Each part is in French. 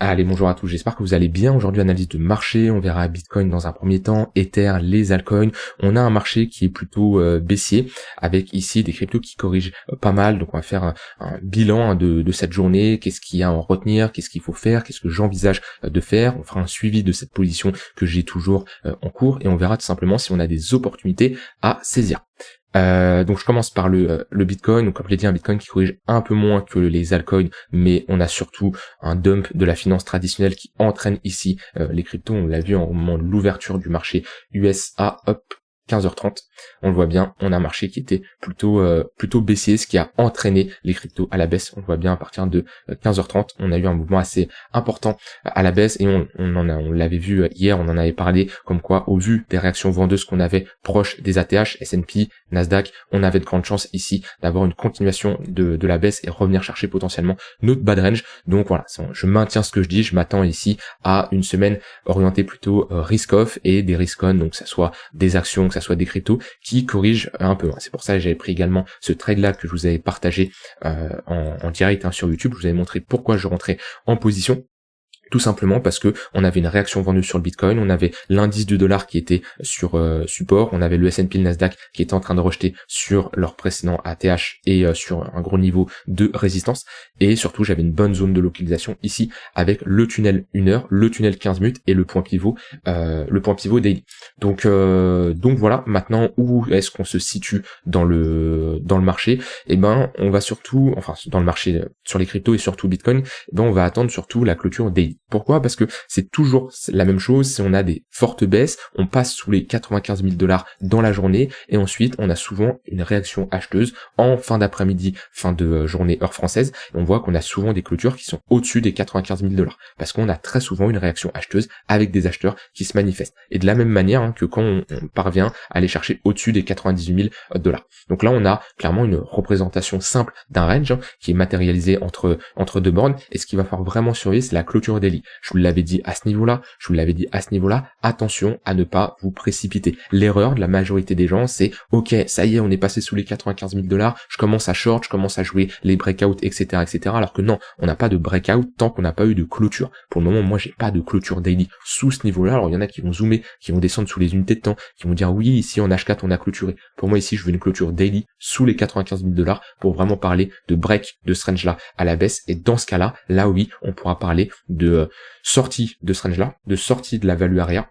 Allez, bonjour à tous, j'espère que vous allez bien. Aujourd'hui, analyse de marché, on verra Bitcoin dans un premier temps, Ether, les altcoins. On a un marché qui est plutôt baissier, avec ici des cryptos qui corrigent pas mal. Donc on va faire un bilan de cette journée, qu'est-ce qu'il y a à en retenir, qu'est-ce qu'il faut faire, qu'est-ce que j'envisage de faire. On fera un suivi de cette position que j'ai toujours en cours et on verra tout simplement si on a des opportunités à saisir. Donc je commence par le Bitcoin. Donc comme je l'ai dit, un Bitcoin qui corrige un peu moins que les altcoins, mais on a surtout un dump de la finance traditionnelle qui entraîne ici les cryptos. On l'a vu au moment de l'ouverture du marché USA, hop, 15h30, on le voit bien, on a un marché qui était plutôt baissier, ce qui a entraîné les cryptos à la baisse. On le voit bien à partir de 15h30, on a eu un mouvement assez important à la baisse et on l'avait vu hier, on en avait parlé comme quoi au vu des réactions vendeuses qu'on avait proches des ATH, S&P, Nasdaq, on avait de grandes chances ici d'avoir une continuation de la baisse et revenir chercher potentiellement notre bad range. Donc voilà, je maintiens ce que je dis, je m'attends ici à une semaine orientée plutôt risk-off et des risk-on, donc que ça soit des actions, que ça soit des cryptos qui corrigent un peu. C'est pour ça que j'avais pris également ce trade là que je vous avais partagé en direct sur YouTube. Je vous avais montré pourquoi je rentrais en position. Tout simplement parce que on avait une réaction vendeuse sur le Bitcoin, on avait l'indice du dollar qui était sur support, on avait le S&P, le Nasdaq qui était en train de rejeter sur leur précédent ATH et sur un gros niveau de résistance, et surtout j'avais une bonne zone de localisation ici avec le tunnel 1 heure, le tunnel 15 minutes et le point pivot daily. Donc voilà, maintenant où est-ce qu'on se situe dans le marché? Eh ben on va surtout, enfin dans le marché sur les cryptos et surtout Bitcoin, on va attendre surtout la clôture daily. Pourquoi? Parce que c'est toujours la même chose, si on a des fortes baisses, on passe sous les 95 000 $ dans la journée, et ensuite on a souvent une réaction acheteuse en fin d'après-midi, fin de journée heure française, et on voit qu'on a souvent des clôtures qui sont au-dessus des 95 000 $, parce qu'on a très souvent une réaction acheteuse avec des acheteurs qui se manifestent. Et de la même manière que quand on parvient à aller chercher au-dessus des 98 000 $. Donc là on a clairement une représentation simple d'un range qui est matérialisé entre deux bornes, et ce qu'il va falloir vraiment surveiller, c'est la clôture daily. Je vous l'avais dit à ce niveau-là, attention à ne pas vous précipiter. L'erreur de la majorité des gens, c'est ok, ça y est, on est passé sous les 95 000 $, je commence à short, je commence à jouer les breakouts, etc., alors que non, on n'a pas de breakout tant qu'on n'a pas eu de clôture. Pour le moment, moi, j'ai pas de clôture daily sous ce niveau-là. Alors il y en a qui vont zoomer, qui vont descendre sous les unités de temps, qui vont dire oui, ici en H4 on a clôturé. Pour moi ici, je veux une clôture daily sous les 95 000 $ pour vraiment parler de break de ce range-là à la baisse. Et dans ce cas-là, là oui, on pourra parler de sortie de ce range-là, de sortie de la value area.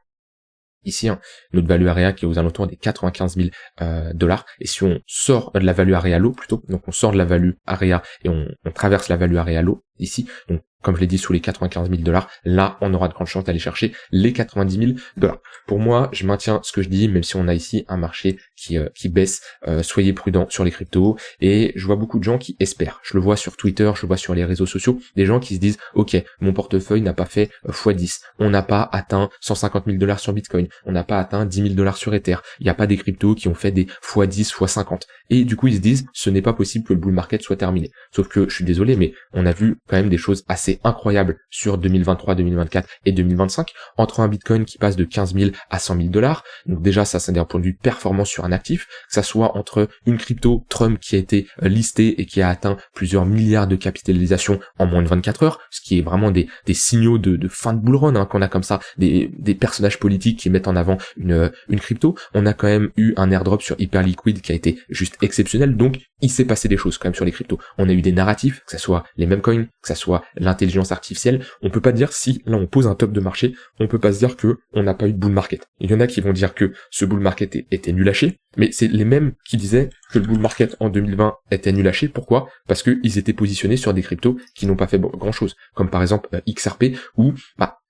Ici, notre value area qui est aux alentours des 95 000 $. Et si on sort de la value area low plutôt, donc on sort de la value area et on traverse la value area low ici, donc comme je l'ai dit, sous les 95 000 $, là, on aura de grandes chances d'aller chercher les 90 000 $. Pour moi, je maintiens ce que je dis, même si on a ici un marché qui baisse, soyez prudents sur les cryptos, et je vois beaucoup de gens qui espèrent. Je le vois sur Twitter, je le vois sur les réseaux sociaux, des gens qui se disent, ok, mon portefeuille n'a pas fait x10, on n'a pas atteint 150 000 $ sur Bitcoin, on n'a pas atteint 10 000 $ sur Ether, il n'y a pas des cryptos qui ont fait des x10, x50. Et du coup, ils se disent, ce n'est pas possible que le bull market soit terminé. Sauf que, je suis désolé, mais on a vu quand même des choses assez incroyables sur 2023, 2024 et 2025, entre un Bitcoin qui passe de 15 000 à 100 000 $. Donc déjà, ça c'est d'un point de vue performance sur un actif, que ça soit entre une crypto Trump qui a été listée et qui a atteint plusieurs milliards de capitalisation en moins de 24 heures, ce qui est vraiment des signaux de fin de bull run, qu'on a comme ça, des personnages politiques qui mettent en avant une crypto. On a quand même eu un airdrop sur Hyperliquid qui a été juste exceptionnel, donc il s'est passé des choses quand même sur les cryptos. On a eu des narratifs, que ça soit les mêmes coins, que ça soit l'intelligence artificielle. On peut pas dire, si là on pose un top de marché, on peut pas se dire que on n'a pas eu de bull market. Il y en a qui vont dire que ce bull market était nul à chier, mais c'est les mêmes qui disaient que le bull market en 2020 était nul à chier. Pourquoi? Parce que ils étaient positionnés sur des cryptos qui n'ont pas fait grand chose, comme par exemple XRP, où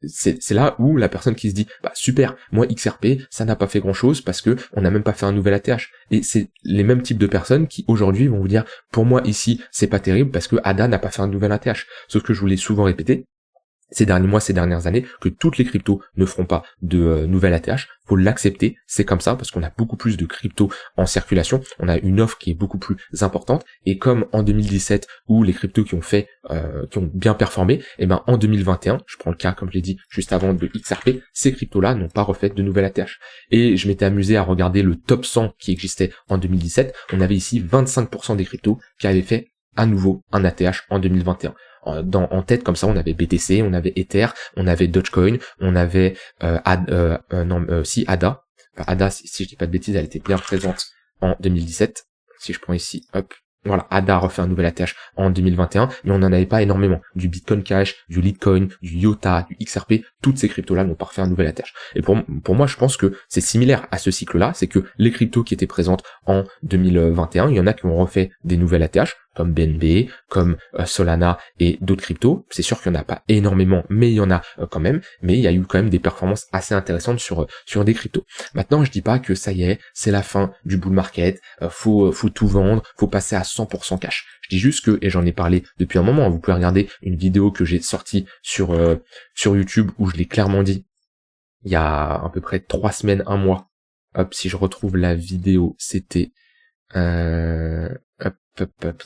c'est là où la personne qui se dit super, moi XRP ça n'a pas fait grand chose parce que on n'a même pas fait un nouvel ATH, et c'est les mêmes types de personnes qui aujourd'hui vont vous dire pour moi ici c'est pas terrible parce que ADA n'a pas fait un nouvel ATH. Sauf que je vous l'ai souvent répété ces derniers mois, ces dernières années, que toutes les cryptos ne feront pas de nouvelle ATH. Faut l'accepter, c'est comme ça, parce qu'on a beaucoup plus de cryptos en circulation, on a une offre qui est beaucoup plus importante, et comme en 2017, où les cryptos qui ont bien performé, et ben en 2021, je prends le cas, comme je l'ai dit juste avant, de XRP, ces cryptos-là n'ont pas refait de nouvelle ATH. Et je m'étais amusé à regarder le top 100 qui existait en 2017, on avait ici 25% des cryptos qui avaient fait à nouveau un ATH en 2021. En tête comme ça, on avait BTC, on avait Ether, on avait Dogecoin, on avait ADA. ADA, si je dis pas de bêtises, elle était bien présente en 2017. Si je prends ici, hop, voilà, ADA a refait un nouvel ATH en 2021, mais on n'en avait pas énormément. Du Bitcoin Cash, du Litecoin, du IOTA, du XRP, toutes ces cryptos-là n'ont pas refait un nouvel ATH. Et pour moi, je pense que c'est similaire à ce cycle-là, c'est que les cryptos qui étaient présentes en 2021, il y en a qui ont refait des nouvelles ATH, comme BNB, comme Solana et d'autres cryptos. C'est sûr qu'il n'y en a pas énormément, mais il y en a quand même. Mais il y a eu quand même des performances assez intéressantes sur des cryptos. Maintenant, je dis pas que ça y est, c'est la fin du bull market, faut tout vendre, faut passer à 100% cash. Je dis juste que, et j'en ai parlé depuis un moment, vous pouvez regarder une vidéo que j'ai sortie sur YouTube où je l'ai clairement dit il y a à peu près 3 semaines, 1 mois. Hop, si je retrouve la vidéo, c'était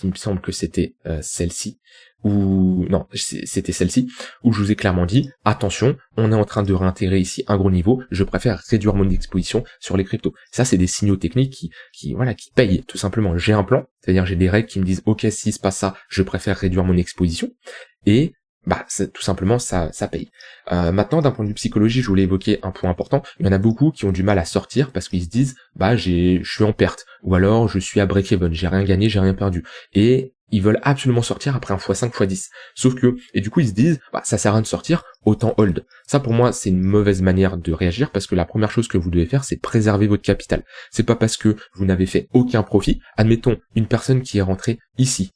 il me semble que c'était celle-ci, ou non, c'était celle-ci, où je vous ai clairement dit, attention, on est en train de réintégrer ici un gros niveau, je préfère réduire mon exposition sur les cryptos. Ça, c'est des signaux techniques qui payent, tout simplement. J'ai un plan, c'est-à-dire j'ai des règles qui me disent, ok, s'il se passe ça, je préfère réduire mon exposition, et tout simplement, ça paye. Maintenant, d'un point de vue psychologie, je voulais évoquer un point important. Il y en a beaucoup qui ont du mal à sortir parce qu'ils se disent, je suis en perte, ou alors je suis à break-even, j'ai rien gagné, j'ai rien perdu. Et ils veulent absolument sortir après un x5, x10. Sauf que, et du coup, ils se disent, ça sert à rien de sortir, autant hold. Ça, pour moi, c'est une mauvaise manière de réagir parce que la première chose que vous devez faire, c'est préserver votre capital. C'est pas parce que vous n'avez fait aucun profit. Admettons, une personne qui est rentrée ici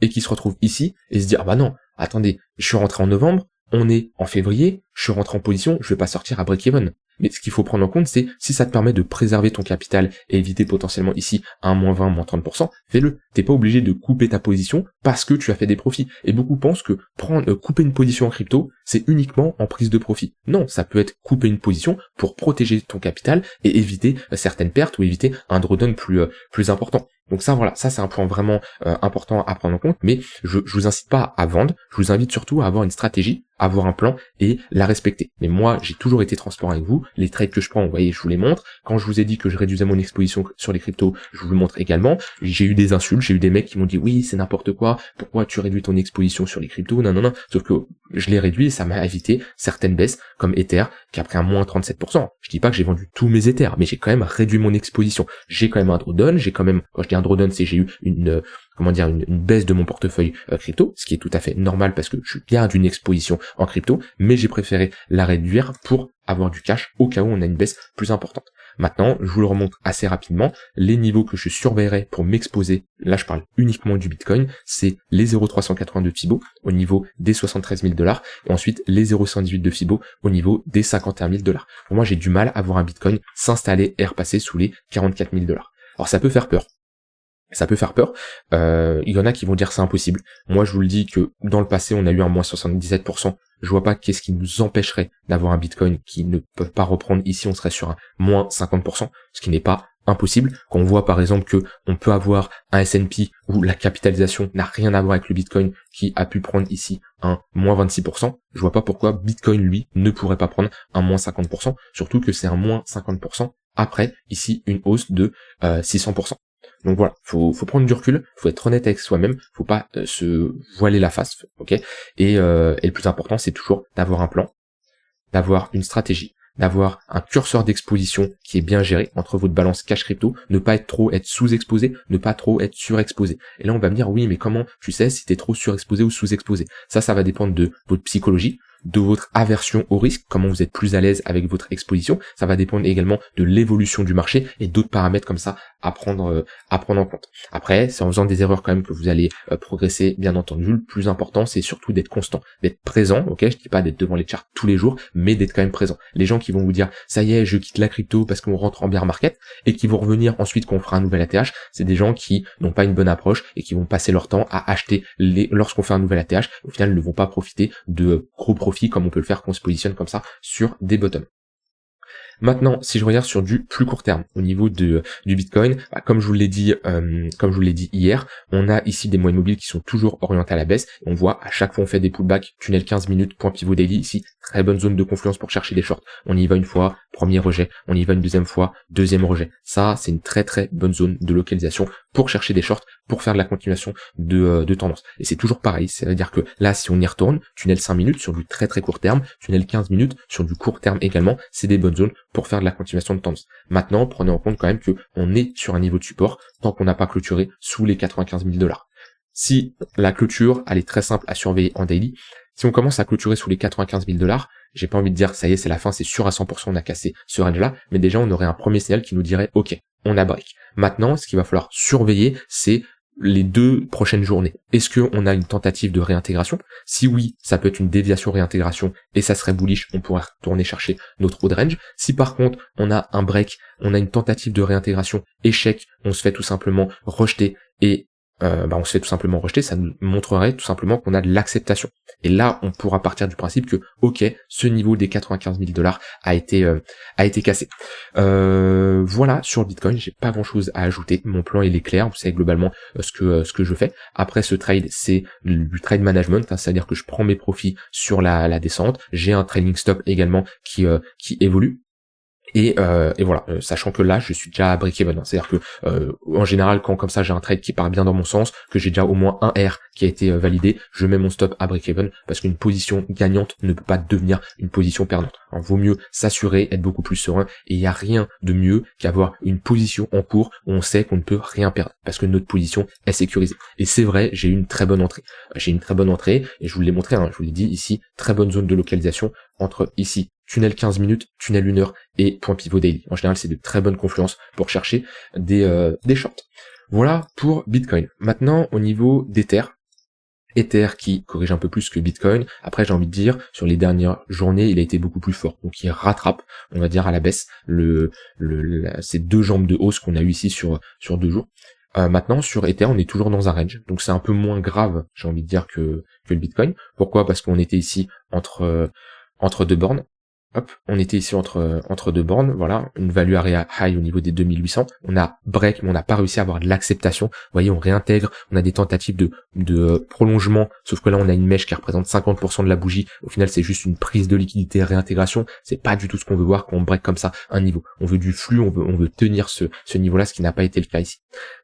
et qui se retrouve ici et se dit, non, attendez, je suis rentré en novembre, on est en février, je suis rentré en position, je vais pas sortir à break-even. Mais ce qu'il faut prendre en compte, c'est si ça te permet de préserver ton capital et éviter potentiellement ici un moins 20, moins 30%, fais-le. T'es pas obligé de couper ta position parce que tu as fait des profits. Et beaucoup pensent que couper une position en crypto, c'est uniquement en prise de profit. Non, ça peut être couper une position pour protéger ton capital et éviter certaines pertes ou éviter un drawdown plus important. Donc ça, voilà, ça c'est un point vraiment important à prendre en compte, mais je vous incite pas à vendre, je vous invite surtout à avoir une stratégie, à avoir un plan et la respecter. Mais moi, j'ai toujours été transparent avec vous, les trades que je prends, vous voyez, je vous les montre. Quand je vous ai dit que je réduisais mon exposition sur les cryptos, je vous le montre également. J'ai eu des insultes, j'ai eu des mecs qui m'ont dit oui, c'est n'importe quoi, pourquoi tu réduis ton exposition sur les cryptos, non. Sauf que je l'ai réduit et ça m'a évité certaines baisses comme Ether qui a pris un moins 37%. Je dis pas que j'ai vendu tous mes Ethers, mais j'ai quand même réduit mon exposition. J'ai quand même un drawdown, j'ai quand même, quand je dis un drawdown, c'est j'ai eu une baisse de mon portefeuille crypto, ce qui est tout à fait normal parce que je garde une exposition en crypto, mais j'ai préféré la réduire pour avoir du cash au cas où on a une baisse plus importante. Maintenant, je vous le remonte assez rapidement, les niveaux que je surveillerai pour m'exposer, là je parle uniquement du Bitcoin, c'est les 0,382 Fibo au niveau des 73 000 $, et ensuite les 0,118 de Fibo au niveau des 51 000 $. Pour moi, j'ai du mal à voir un Bitcoin s'installer et repasser sous les 44 000 $. Alors ça peut faire peur. Il y en a qui vont dire c'est impossible. Moi, je vous le dis que dans le passé, on a eu un moins 77%. Je vois pas qu'est-ce qui nous empêcherait d'avoir un Bitcoin qui ne peut pas reprendre. Ici, on serait sur un moins 50%, ce qui n'est pas impossible. Quand on voit par exemple que on peut avoir un S&P où la capitalisation n'a rien à voir avec le Bitcoin qui a pu prendre ici un moins 26%, je vois pas pourquoi Bitcoin, lui, ne pourrait pas prendre un moins 50%, surtout que c'est un moins 50% après, ici, une hausse de 600%. Donc voilà, faut prendre du recul, faut être honnête avec soi-même, faut pas se voiler la face, ok. Et le plus important, c'est toujours d'avoir un plan, d'avoir une stratégie, d'avoir un curseur d'exposition qui est bien géré entre votre balance cash crypto, ne pas être sous-exposé, ne pas trop être surexposé. Et là, on va me dire, oui, mais comment tu sais si t'es trop surexposé ou sous-exposé? Ça va dépendre de votre psychologie, de votre aversion au risque, comment vous êtes plus à l'aise avec votre exposition. Ça va dépendre également de l'évolution du marché et d'autres paramètres comme ça à prendre en compte. Après, c'est en faisant des erreurs quand même que vous allez progresser, bien entendu. Le plus important, c'est surtout d'être constant, d'être présent, ok. Je dis pas d'être devant les charts tous les jours, mais d'être quand même présent. Les gens qui vont vous dire, ça y est, je quitte la crypto parce qu'on rentre en bear market, et qui vont revenir ensuite quand on fera un nouvel ATH, c'est des gens qui n'ont pas une bonne approche et qui vont passer leur temps à acheter lorsqu'on fait un nouvel ATH. Au final, ils ne vont pas profiter de gros profits comme on peut le faire quand on se positionne comme ça sur des bottoms. Maintenant, si je regarde sur du plus court terme au niveau du Bitcoin, comme je vous l'ai dit hier, on a ici des moyennes mobiles qui sont toujours orientées à la baisse. On voit à chaque fois on fait des pullbacks, tunnel 15 minutes, point pivot daily ici, très bonne zone de confluence pour chercher des shorts. On y va une fois, premier rejet, on y va une deuxième fois, deuxième rejet. Ça, c'est une très très bonne zone de localisation pour chercher des shorts, pour faire de la continuation de tendance. Et c'est toujours pareil, c'est-à-dire que là, si on y retourne, tunnel 5 minutes sur du très très court terme, tunnel 15 minutes sur du court terme également, c'est des bonnes zones pour faire de la continuation de tendance. Maintenant, prenez en compte quand même que on est sur un niveau de support tant qu'on n'a pas clôturé sous les 95 000 $. Si la clôture, elle est très simple à surveiller en daily, si on commence à clôturer sous les 95 000 $, j'ai pas envie de dire ça y est, c'est la fin, c'est sûr à 100% on a cassé ce range-là, mais déjà on aurait un premier signal qui nous dirait ok, on a break. Maintenant, ce qu'il va falloir surveiller, c'est les 2 prochaines journées. Est-ce qu'on a une tentative de réintégration? Si oui, ça peut être une déviation réintégration et ça serait bullish, on pourrait retourner chercher notre haut de range. Si par contre on a un break, on a une tentative de réintégration, échec, on se fait tout simplement rejeter et on se fait tout simplement rejeter, ça nous montrerait tout simplement qu'on a de l'acceptation. Et là, on pourra partir du principe que, ok, ce niveau des 95 000 $ a été cassé. Voilà, sur le Bitcoin, j'ai pas grand chose à ajouter. Mon plan, il est clair. Vous savez globalement ce que je fais. Après, ce trade, c'est du trade management, hein, c'est-à-dire que je prends mes profits sur la descente. J'ai un trailing stop également qui évolue. Et voilà, sachant que là je suis déjà à break-even, hein. C'est-à-dire que en général quand comme ça j'ai un trade qui part bien dans mon sens, que j'ai déjà au moins un R qui a été validé, je mets mon stop à break-even parce qu'une position gagnante ne peut pas devenir une position perdante. Alors, vaut mieux s'assurer, être beaucoup plus serein, et il n'y a rien de mieux qu'avoir une position en cours où on sait qu'on ne peut rien perdre parce que notre position est sécurisée. Et c'est vrai, j'ai eu une très bonne entrée. J'ai une très bonne entrée et je vous l'ai montré, hein, je vous l'ai dit ici, très bonne zone de localisation entre ici tunnel 15 minutes, tunnel 1 heure et point pivot daily. En général, c'est de très bonnes confluences pour chercher des shorts. Voilà pour Bitcoin. Maintenant, au niveau d'Ether, Ether qui corrige un peu plus que Bitcoin. Après, j'ai envie de dire, sur les dernières journées, il a été beaucoup plus fort. Donc, il rattrape, on va dire, à la baisse ces 2 jambes de hausse qu'on a eu ici sur 2 jours. Maintenant, sur Ether, on est toujours dans un range. Donc, c'est un peu moins grave, j'ai envie de dire, que le Bitcoin. Pourquoi? Parce qu'on était ici entre 2 bornes. Hop, on était ici entre 2 bornes, voilà, une value area high au niveau des 2800, on a break, mais on n'a pas réussi à avoir de l'acceptation, vous voyez, on réintègre, on a des tentatives de prolongement, sauf que là on a une mèche qui représente 50% de la bougie, au final c'est juste une prise de liquidité, réintégration, c'est pas du tout ce qu'on veut voir quand on break comme ça un niveau, on veut du flux, on veut tenir ce niveau-là, ce qui n'a pas été le cas ici.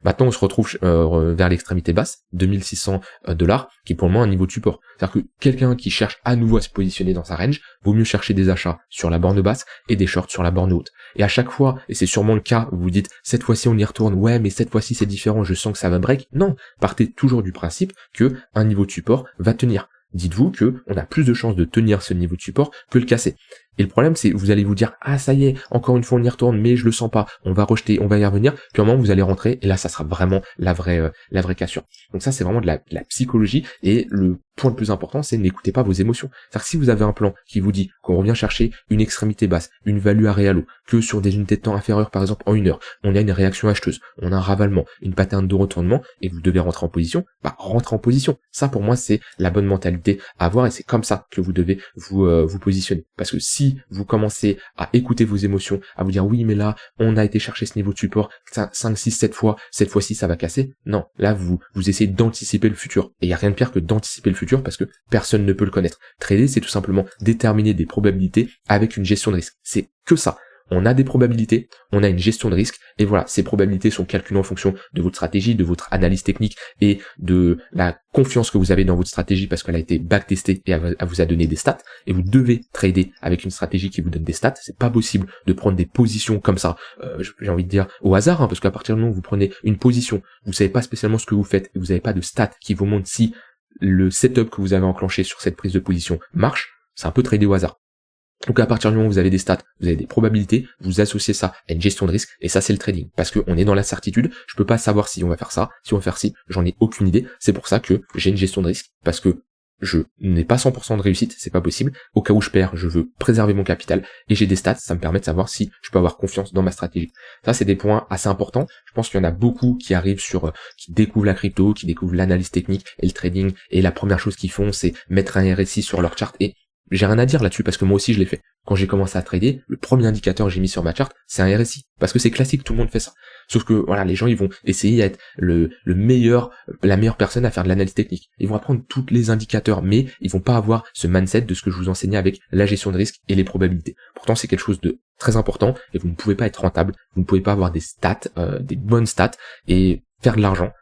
Maintenant on se retrouve vers l'extrémité basse, 2600 $, qui est pour le moment un niveau de support, c'est-à-dire que quelqu'un qui cherche à nouveau à se positionner dans sa range, vaut mieux chercher des achats sur la borne basse et des shorts sur la borne haute. Et à chaque fois, et c'est sûrement le cas, vous vous dites, cette fois-ci on y retourne, ouais, mais cette fois-ci c'est différent, je sens que ça va break. Non, partez toujours du principe que un niveau de support va tenir. Dites-vous que on a plus de chances de tenir ce niveau de support que le casser. Et le problème, c'est vous allez vous dire, ah ça y est, encore une fois on y retourne, mais je le sens pas, on va rejeter, on va y revenir, puis à un moment vous allez rentrer, et là ça sera vraiment la vraie cassure. Donc ça c'est vraiment de la psychologie, et le point le plus important, c'est n'écoutez pas vos émotions. C'est-à-dire que si vous avez un plan qui vous dit qu'on revient chercher une extrémité basse, une value area low, que sur des unités de temps inférieures par exemple en 1 heure, on a une réaction acheteuse, on a un ravalement, une pattern de retournement, et vous devez rentrer en position, rentrez en position. Ça pour moi c'est la bonne mentalité à avoir, et c'est comme ça que vous devez vous positionner. Parce que si vous commencez à écouter vos émotions, à vous dire oui mais là on a été chercher ce niveau de support 5, 6, 7 fois, cette fois-ci ça va casser, non, là vous essayez d'anticiper le futur, et il n'y a rien de pire que d'anticiper le futur parce que personne ne peut le connaître. Trader c'est tout simplement déterminer des probabilités avec une gestion de risque, c'est que ça. On a des probabilités, on a une gestion de risque, et voilà, ces probabilités sont calculées en fonction de votre stratégie, de votre analyse technique, et de la confiance que vous avez dans votre stratégie parce qu'elle a été backtestée et elle vous a donné des stats, et vous devez trader avec une stratégie qui vous donne des stats. C'est pas possible de prendre des positions comme ça, j'ai envie de dire au hasard, hein, parce qu'à partir du moment où vous prenez une position, vous savez pas spécialement ce que vous faites, et vous n'avez pas de stats qui vous montrent si le setup que vous avez enclenché sur cette prise de position marche, c'est un peu trader au hasard. Donc à partir du moment où vous avez des stats, vous avez des probabilités, vous associez ça à une gestion de risque, et ça c'est le trading. Parce qu'on est dans la certitude, je peux pas savoir si on va faire ça, si on va faire ci, j'en ai aucune idée, c'est pour ça que j'ai une gestion de risque, parce que je n'ai pas 100% de réussite, c'est pas possible, au cas où je perds, je veux préserver mon capital, et j'ai des stats, ça me permet de savoir si je peux avoir confiance dans ma stratégie. Ça c'est des points assez importants, je pense qu'il y en a beaucoup qui arrivent qui découvrent la crypto, qui découvrent l'analyse technique et le trading, et la première chose qu'ils font c'est mettre un RSI sur leur chart, et j'ai rien à dire là-dessus parce que moi aussi je l'ai fait. Quand j'ai commencé à trader, le premier indicateur que j'ai mis sur ma charte, c'est un RSI. Parce que c'est classique, tout le monde fait ça. Sauf que voilà, les gens ils vont essayer d'être la meilleure personne à faire de l'analyse technique. Ils vont apprendre tous les indicateurs, mais ils vont pas avoir ce mindset de ce que je vous enseignais avec la gestion de risque et les probabilités. Pourtant c'est quelque chose de très important et vous ne pouvez pas être rentable, vous ne pouvez pas avoir des stats, des bonnes stats, et faire de l'argent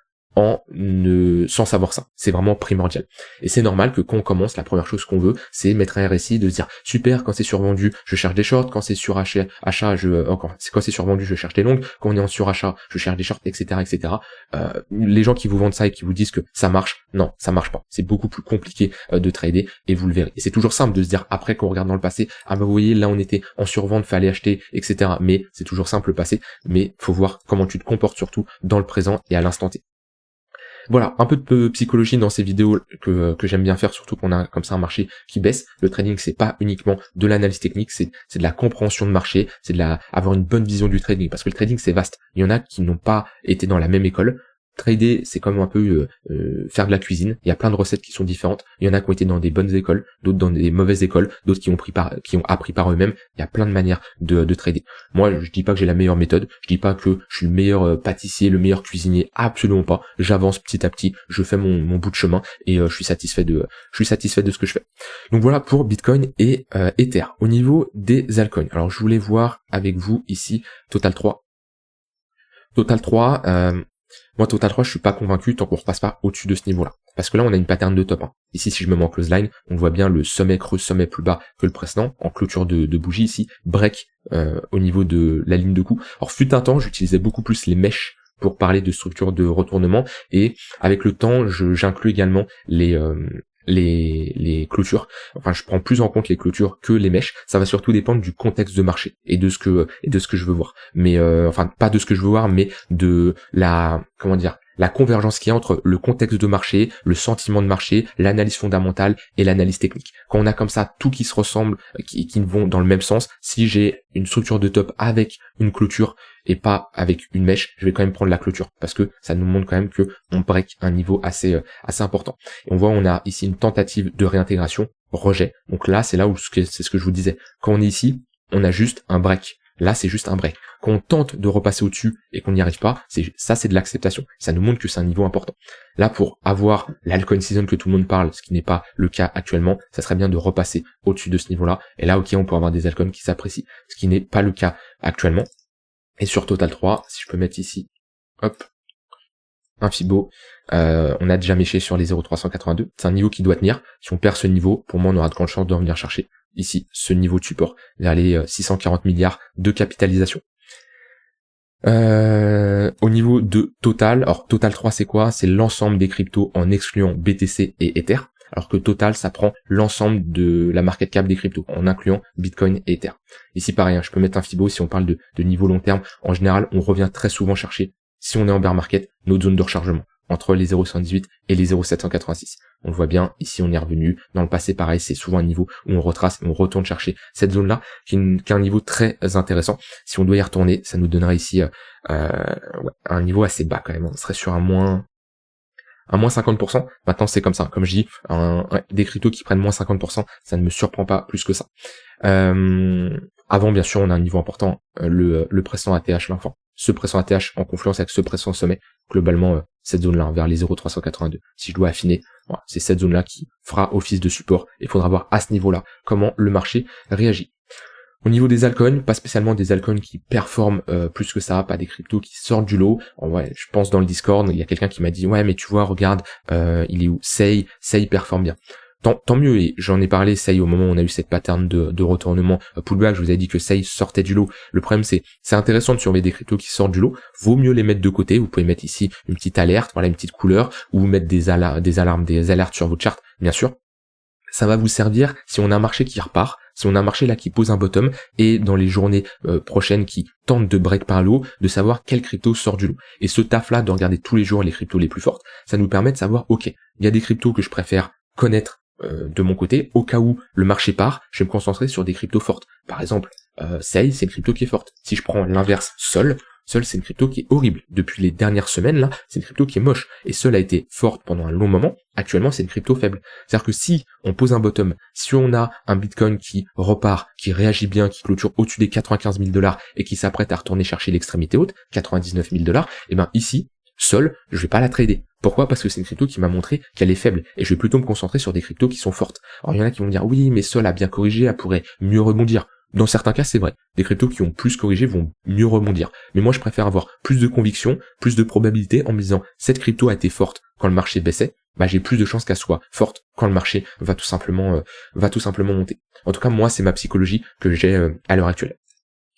sans savoir ça. C'est vraiment primordial. Et c'est normal que quand on commence, la première chose qu'on veut, c'est mettre un RSI, de se dire super, quand c'est survendu, je cherche des shorts, quand c'est sur achat, quand c'est survendu, je cherche des longues, quand on est en surachat, je cherche des shorts, etc., etc. Les gens qui vous vendent ça et qui vous disent que ça marche, non, ça marche pas. C'est beaucoup plus compliqué de trader et vous le verrez. Et c'est toujours simple de se dire après qu'on regarde dans le passé, ah bah vous voyez, là on était en survente, fallait acheter, etc. Mais c'est toujours simple le passé, mais faut voir comment tu te comportes surtout dans le présent et à l'instant T. Voilà, un peu de psychologie dans ces vidéos que j'aime bien faire, surtout qu'on a comme ça un marché qui baisse. Le trading, c'est pas uniquement de l'analyse technique, c'est de la compréhension de marché, c'est avoir une bonne vision du trading, parce que le trading c'est vaste. Il y en a qui n'ont pas été dans la même école. Trader, c'est comme un peu faire de la cuisine. Il y a plein de recettes qui sont différentes. Il y en a qui ont été dans des bonnes écoles, d'autres dans des mauvaises écoles, d'autres qui ont appris par eux-mêmes. Il y a plein de manières de trader. Moi, je dis pas que j'ai la meilleure méthode. Je dis pas que je suis le meilleur pâtissier, le meilleur cuisinier. Absolument pas. J'avance petit à petit. Je fais mon bout de chemin et je suis satisfait de ce que je fais. Donc voilà pour Bitcoin et Ether. Au niveau des altcoins. Alors je voulais voir avec vous ici Total 3. Moi, Total 3, je suis pas convaincu tant qu'on repasse pas au-dessus de ce niveau-là. Parce que là, on a une pattern de top 1. Ici, si je me mets en close line, on voit bien le sommet creux, sommet plus bas que le précédent, en clôture de bougie ici, break au niveau de la ligne de coup. Alors, fut un temps, j'utilisais beaucoup plus les mèches pour parler de structure de retournement, et avec le temps, j'inclus également les clôtures. Enfin, je prends plus en compte les clôtures que les mèches. Ça va surtout dépendre du contexte de marché et de ce que je veux voir. Mais enfin, pas de ce que je veux voir, mais de la convergence qu'il y a entre le contexte de marché, le sentiment de marché, l'analyse fondamentale et l'analyse technique. Quand on a comme ça tout qui se ressemble, qui vont dans le même sens, si j'ai une structure de top avec une clôture et pas avec une mèche, je vais quand même prendre la clôture parce que ça nous montre quand même que on break un niveau assez important. Et on voit, on a ici une tentative de réintégration, rejet. Donc là, c'est là où c'est ce que je vous disais. Quand on est ici, on a juste un break. Là, c'est juste un break. Quand on tente de repasser au-dessus et qu'on n'y arrive pas, c'est de l'acceptation. Ça nous montre que c'est un niveau important. Là, pour avoir l'altcoin season que tout le monde parle, ce qui n'est pas le cas actuellement, ça serait bien de repasser au-dessus de ce niveau-là. Et là, ok, on peut avoir des altcoins qui s'apprécient, ce qui n'est pas le cas actuellement. Et sur Total 3, si je peux mettre ici, hop, un Fibo, on a déjà méché sur les 0,382. C'est un niveau qui doit tenir. Si on perd ce niveau, pour moi, on aura de grandes chances de revenir chercher ici ce niveau de support vers les 640 milliards de capitalisation. Au niveau de Total, alors Total 3 c'est quoi? C'est l'ensemble des cryptos en excluant BTC et Ether, alors que Total ça prend l'ensemble de la market cap des cryptos en incluant Bitcoin et Ether. Ici pareil, je peux mettre un Fibo si on parle de niveau long terme. En général, on revient très souvent chercher, si on est en bear market, notre zone de rechargement entre les 0,118 et les 0,786. On le voit bien, ici on est revenu. Dans le passé, pareil, c'est souvent un niveau où on retrace et on retourne chercher cette zone-là, qui est un niveau très intéressant. Si on doit y retourner, ça nous donnera ici un niveau assez bas quand même. On serait sur un moins 50%. Maintenant, c'est comme ça. Comme je dis, des cryptos qui prennent moins 50%, ça ne me surprend pas plus que ça. Avant, bien sûr, on a un niveau important, le précédent ATH, l'enfant. Ce précédent ATH en confluence avec ce précédent sommet, globalement, cette zone-là, vers les 0,382. Si je dois affiner, voilà, c'est cette zone-là qui fera office de support. Il faudra voir à ce niveau-là comment le marché réagit. Au niveau des altcoins, pas spécialement des altcoins qui performent plus que ça, pas des cryptos qui sortent du lot. Ouais, je pense dans le Discord, il y a quelqu'un qui m'a dit ouais mais tu vois, regarde, il est où? Sei performe bien. Tant mieux, et j'en ai parlé, Sei, au moment où on a eu cette pattern de retournement pullback, je vous ai dit que Sei sortait du lot. Le problème c'est intéressant de surveiller des cryptos qui sortent du lot, vaut mieux les mettre de côté. Vous pouvez mettre ici une petite alerte, voilà, une petite couleur, ou mettre des alarmes, des alertes sur votre chart, bien sûr. Ça va vous servir si on a un marché qui repart, si on a un marché là qui pose un bottom, et dans les journées prochaines qui tentent de break par le haut, de savoir quel crypto sort du lot. Et ce taf là de regarder tous les jours les cryptos les plus fortes, ça nous permet de savoir, ok, il y a des cryptos que je préfère connaître de mon côté, au cas où le marché part, je vais me concentrer sur des cryptos fortes. Par exemple, Sei, c'est une crypto qui est forte. Si je prends l'inverse, Sol, c'est une crypto qui est horrible. Depuis les dernières semaines, là, c'est une crypto qui est moche. Et Sol a été forte pendant un long moment. Actuellement, c'est une crypto faible. C'est-à-dire que si on pose un bottom, si on a un Bitcoin qui repart, qui réagit bien, qui clôture au-dessus des 95 000 $ et qui s'apprête à retourner chercher l'extrémité haute, 99 000 $, et ben ici, Sol, je vais pas la trader. Pourquoi? Parce que c'est une crypto qui m'a montré qu'elle est faible, et je vais plutôt me concentrer sur des cryptos qui sont fortes. Alors il y en a qui vont me dire oui, mais Sol a bien corrigé, elle pourrait mieux rebondir. Dans certains cas, c'est vrai. Des cryptos qui ont plus corrigé vont mieux rebondir. Mais moi, je préfère avoir plus de conviction, plus de probabilité en me disant, cette crypto a été forte quand le marché baissait, bah, j'ai plus de chances qu'elle soit forte quand le marché va tout simplement monter. En tout cas, moi, c'est ma psychologie que j'ai à l'heure actuelle.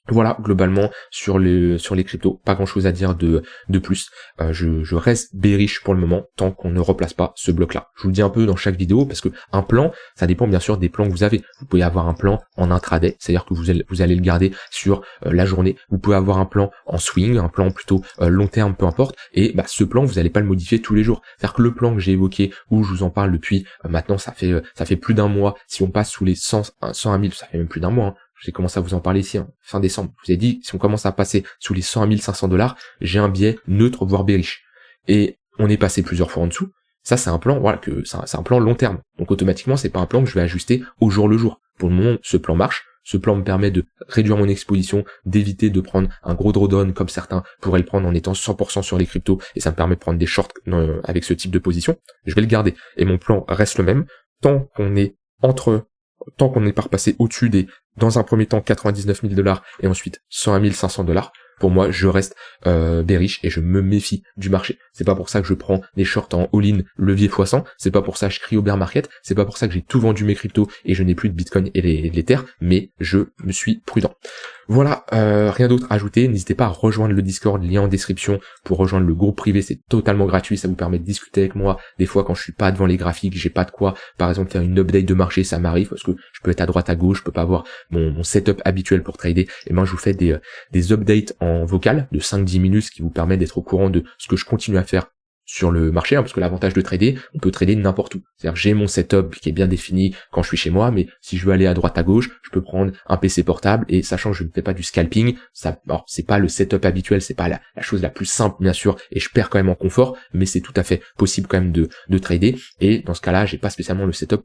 Voilà, globalement, sur les cryptos, pas grand chose à dire de plus. Je reste bearish pour le moment, tant qu'on ne replace pas ce bloc-là. Je vous le dis un peu dans chaque vidéo, parce que un plan, ça dépend bien sûr des plans que vous avez. Vous pouvez avoir un plan en intraday, c'est-à-dire que vous allez le garder sur la journée. Vous pouvez avoir un plan en swing, un plan plutôt long terme, peu importe. Et bah, ce plan, vous n'allez pas le modifier tous les jours. C'est-à-dire que le plan que j'ai évoqué, où je vous en parle depuis maintenant, ça fait plus d'un mois. Si on passe sous les 101 000, ça fait même plus d'un mois, hein. J'ai commencé à vous en parler ici, hein, fin décembre. Je vous ai dit, si on commence à passer sous les 101 500 $, j'ai un biais neutre, voire bearish. Et on est passé plusieurs fois en dessous. Ça, c'est un plan, voilà, c'est un plan long terme. Donc, automatiquement, c'est pas un plan que je vais ajuster au jour le jour. Pour le moment, ce plan marche. Ce plan me permet de réduire mon exposition, d'éviter de prendre un gros drawdown comme certains pourraient le prendre en étant 100% sur les cryptos. Et ça me permet de prendre des shorts avec ce type de position. Je vais le garder. Et mon plan reste le même. Tant qu'on n'est pas repassé au-dessus dans un premier temps, 99 000 $ et ensuite 101 500 $, pour moi, je reste bearish et je me méfie du marché. C'est pas pour ça que je prends des shorts en all-in levier x100, c'est pas pour ça que je crie au bear market, c'est pas pour ça que j'ai tout vendu mes cryptos et je n'ai plus de Bitcoin et de l'Ether, mais je me suis prudent. Voilà, rien d'autre à ajouter, n'hésitez pas à rejoindre le Discord, lien en description pour rejoindre le groupe privé, c'est totalement gratuit, ça vous permet de discuter avec moi, des fois quand je suis pas devant les graphiques, j'ai pas de quoi, par exemple faire une update de marché, ça m'arrive parce que je peux être à droite à gauche, je peux pas avoir mon setup habituel pour trader, et moi je vous fais des updates en vocal de 5-10 minutes, ce qui vous permet d'être au courant de ce que je continue à faire sur le marché, hein, parce que l'avantage de trader, on peut trader n'importe où. C'est-à-dire j'ai mon setup qui est bien défini quand je suis chez moi, mais si je veux aller à droite à gauche, je peux prendre un PC portable, et sachant que je ne fais pas du scalping, alors c'est pas le setup habituel, c'est pas la chose la plus simple bien sûr, et je perds quand même en confort, mais c'est tout à fait possible quand même de trader, et dans ce cas-là, j'ai pas spécialement le setup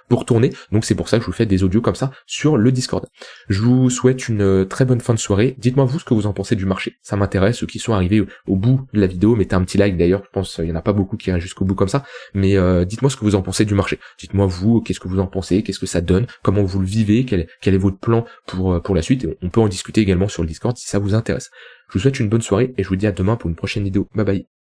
pour tourner, donc c'est pour ça que je vous fais des audios comme ça sur le Discord. Je vous souhaite une très bonne fin de soirée, dites-moi vous ce que vous en pensez du marché, ça m'intéresse, ceux qui sont arrivés au bout de la vidéo, mettez un petit like d'ailleurs, je pense il y en a pas beaucoup qui restent jusqu'au bout comme ça, mais dites-moi ce que vous en pensez du marché. Dites-moi vous, qu'est-ce que vous en pensez, qu'est-ce que ça donne, comment vous le vivez, quel est votre plan pour la suite, et on peut en discuter également sur le Discord si ça vous intéresse. Je vous souhaite une bonne soirée et je vous dis à demain pour une prochaine vidéo. Bye bye.